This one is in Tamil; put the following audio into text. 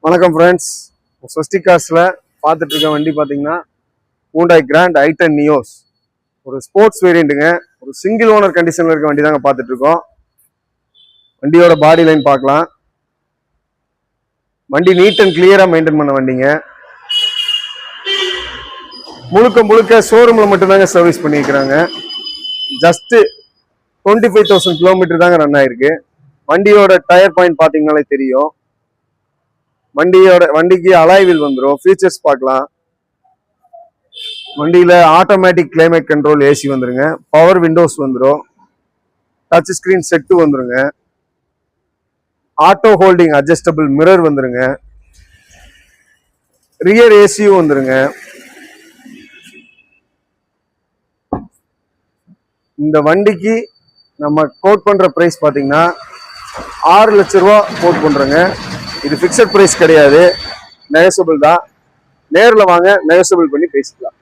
வணக்கம் ஃப்ரெண்ட்ஸ். ஸ்வஸ்டிக் கார்ஸ்ல பார்த்துட்டு இருக்க வண்டி பார்த்தீங்கன்னா Hyundai Grand i10 Nios. ஒரு ஸ்போர்ட்ஸ் வேரியண்ட்டுங்க. ஒரு சிங்கிள் ஓனர் கண்டிஷன்ல இருக்க வண்டி தாங்க பார்த்துட்டு இருக்கோம். வண்டியோட பாடி லைன் பார்க்கலாம். வண்டி நீட் அண்ட் கிளியரா மெயின்டைன் பண்ண வண்டிங்க. முழுக்க ஷோரூம்ல மட்டும்தாங்க சர்வீஸ் பண்ணிக்கிறாங்க. ஜஸ்ட் 25,000 கிலோமீட்டர் தாங்க ரன் ஆயிருக்கு. வண்டியோட டயர் பாயிண்ட் பார்த்தீங்கன்னாலே தெரியும். வண்டிக்கு அலாய் வீல் வந்துடும். ஃபீச்சர்ஸ் பார்க்கலாம். வண்டியில ஆட்டோமேட்டிக் கிளைமேட் கண்ட்ரோல் ஏசி வந்துருங்க. பவர் விண்டோஸ் வந்துடும். டச் ஸ்கிரீன் செட்டு வந்துருங்க. ஆட்டோ ஹோல்டிங் அட்ஜஸ்டபிள் மிரர் வந்துருங்க. ரியர் ஏசியும் வந்துருங்க. இந்த வண்டிக்கு நம்ம கோட் பண்ற பிரைஸ் பாத்தீங்கன்னா 6 லட்சம் ரூபா கோட் பண்றோங்க. இது பிக்சட் பிரைஸ் கிடையாது, நெகோசியபிள் தான். நேரில் வாங்க, நெகோசியபிள் பண்ணி பேசிக்கலாம்.